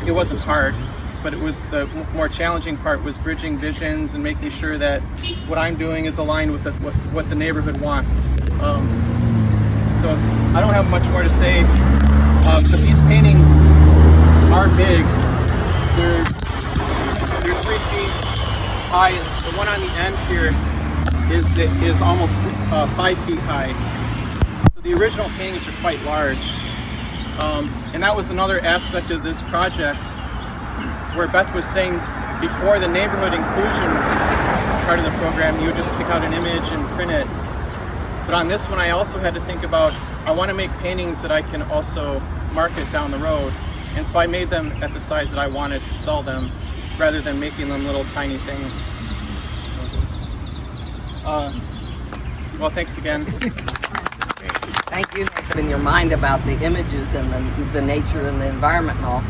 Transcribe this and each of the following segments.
it wasn't hard, but it was the more challenging part was bridging visions and making sure that what I'm doing is aligned with what the neighborhood wants. So I don't have much more to say, but these paintings are big. They're 3 feet high. The one on the end here is almost 5 feet high. So the original paintings are quite large. And that was another aspect of this project where Beth was saying before the neighborhood inclusion part of the program, you would just pick out an image and print it. But on this one, I also had to think about, I want to make paintings that I can also market down the road. And so I made them at the size that I wanted to sell them, rather than making them little tiny things. So, well, thanks again. Thank you for in your mind about the images and the nature and the environment and all.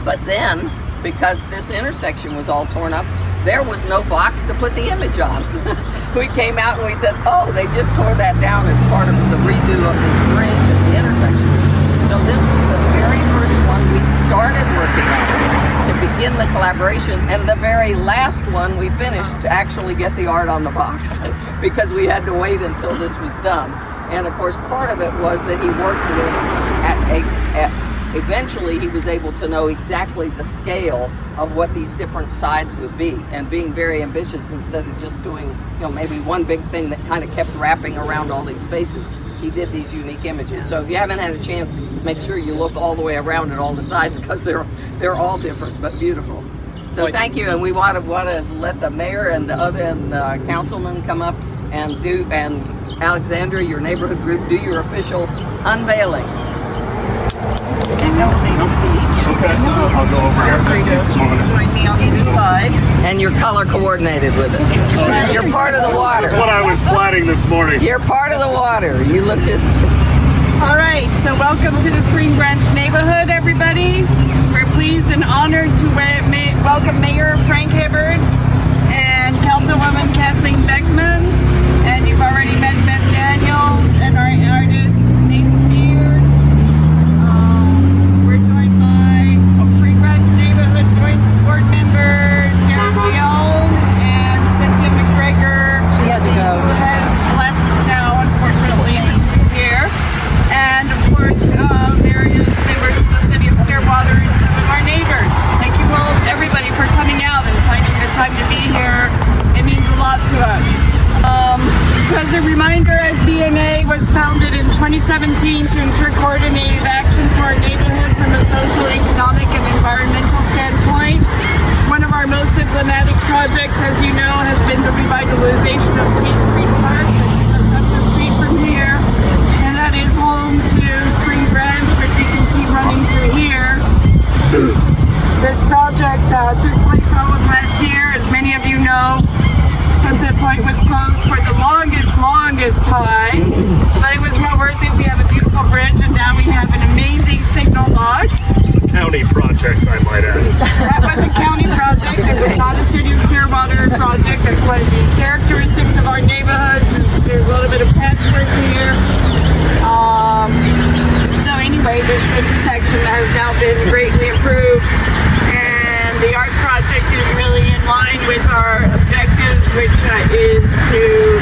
But then, because this intersection was all torn up, there was no box to put the image on. We came out and we said, oh, they just tore that down as part of the redo of this bridge at the intersection. So this was the very first one we started working on to begin the collaboration, and the very last one we finished to actually get the art on the box because we had to wait until this was done. And of course, part of it was that he worked with eventually he was able to know exactly the scale of what these different sides would be, and being very ambitious instead of just doing, maybe one big thing that kind of kept wrapping around all these spaces. He did these unique images. So if you haven't had a chance, make sure you look all the way around at all the sides because they're all different but beautiful. So thank you, and we want to let the mayor and the other councilman come up and Alexandra, your neighborhood group, do your official unveiling. Okay, so I'll go over here. Join me on either side. And you're color coordinated with it. You're part of the water. That's what I was planning this morning. You're part of the water. You look just... All right, so welcome to the Spring Branch neighborhood, everybody. We're pleased and honored to welcome Mayor Frank Hibbard and Councilwoman Kathleen Beckman. And you've already met Beth Daniels and our artist, Nathan Beard. We're joined by Spring Branch neighborhood joint board member Jeremy Young and Cynthia McGregor. She had to go. Who has left now, unfortunately, but she's here. And of course, various members of the city of Clearwater and some of our neighbors. Thank you all, everybody, for coming out and finding the time to be here. It means a lot to us. So as a reminder, SBNA was founded in 2017 to ensure coordinated action for our neighborhood from a social, economic, and environmental standpoint. One of our most emblematic projects, as you know, has been the revitalization of State Street Park, which is just up the street from here. And that is home to Spring Branch, which you can see running through here. This project took place all of last year. As many of you know, Sunset Point was closed for the longest time, but it was well worth it. We have a beautiful bridge, and now we have an amazing signal box. County project, I might add. That was a county project. It was not a city of Clearwater project. That's one of the characteristics of our neighborhoods. There's a little bit of patchwork here. So anyway, this intersection has now been greatly improved, and the art project is really in line with our objectives, which is to,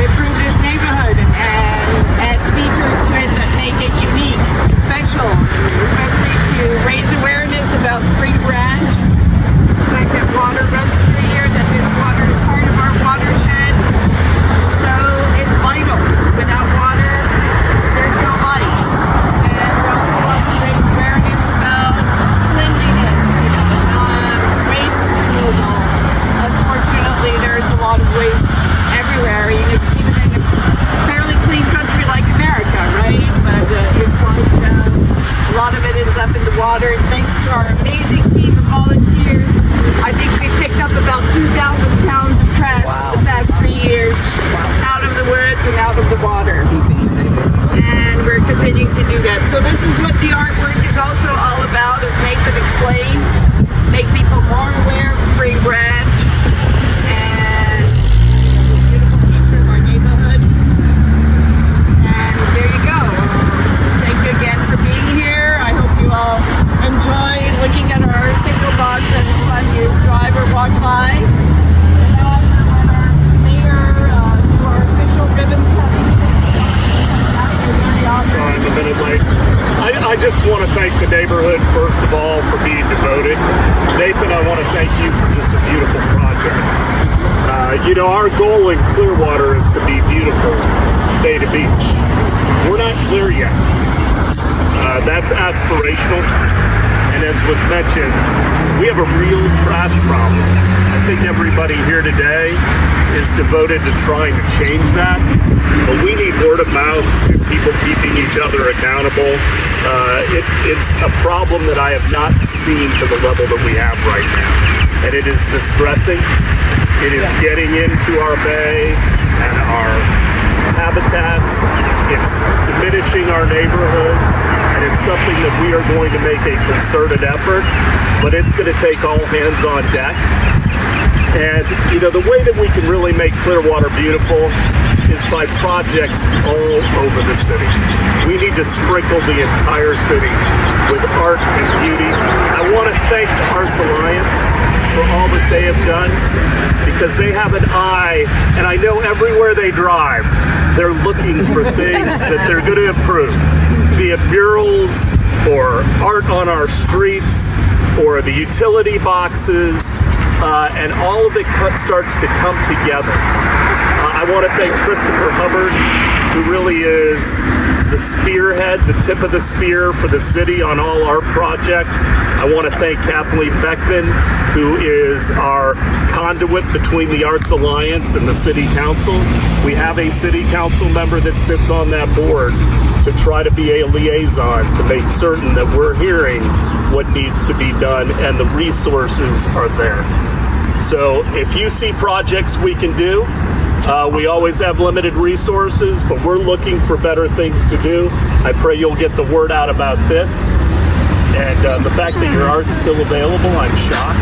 improve this neighborhood and add features to it that make it unique, special, especially to raise awareness about Spring Branch, the fact that water runs through here, that this water is part of our watershed. So it's vital. Without water, there's no life. And we also want to raise awareness about cleanliness, waste removal. Unfortunately, there's a lot of waste everywhere, even in a fairly clean country like America, right? But it's like a lot of it is up in the water. And thanks to our amazing team of volunteers, I think we picked up about 2,000 pounds of trash in the past 3 years out of the woods and out of the water. And we're continuing to do that. So this is what the artwork is also all about, is make them explain, make people more aware of Spring Branch, and this beautiful feature of our neighborhood. And there you go. Thank you again for being here. I hope you all enjoy I just want to thank the neighborhood, first of all, for being devoted. Nathan, I want to thank you for just a beautiful project. Our goal in Clearwater is to be beautiful Bay to beach. We're not clear yet. That's aspirational. And as was mentioned, we have a real trash problem. I think everybody here today is devoted to trying to change that. But we need word of mouth and people keeping each other accountable. It's a problem that I have not seen to the level that we have right now. And it is distressing. It is getting into our bay and our habitats. It's diminishing our neighborhoods. And it's something that we are going to make a concerted effort. But it's going to take all hands on deck. And, the way that we can really make Clearwater beautiful is by projects all over the city. We need to sprinkle the entire city with art and beauty. I want to thank the Arts Alliance for all that they have done, because they have an eye, and I know everywhere they drive, they're looking for things that they're going to improve. Be it murals or art on our streets or the utility boxes, and all of it starts to come together. I want to thank Christopher Hibbard, who really is the spearhead, the tip of the spear for the city on all our projects. I want to thank Kathleen Beckman, who is our conduit between the Arts Alliance and the City Council. We have a City Council member that sits on that board to try to be a liaison to make certain that we're hearing what needs to be done and the resources are there. So if you see projects we can do, we always have limited resources, but we're looking for better things to do. I pray you'll get the word out about this. And the fact that your art's still available, I'm shocked.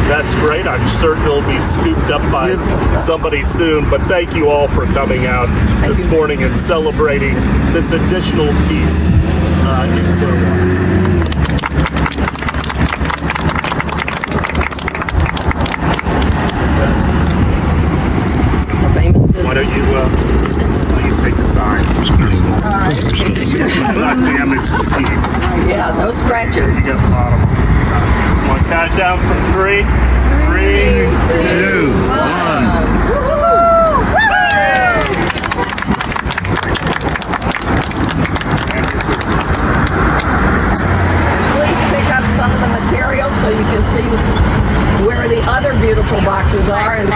That's great. I'm certain it'll be scooped up by somebody soon. But thank you all for coming out this morning and celebrating this additional piece in Clearwater. Why don't you take a sign? Let's not damage the piece. Yeah, no scratching. You get the bottom. Come on, count it down from 3. 3, 2, 1. Please pick up some of the materials so you can see where the other beautiful boxes are and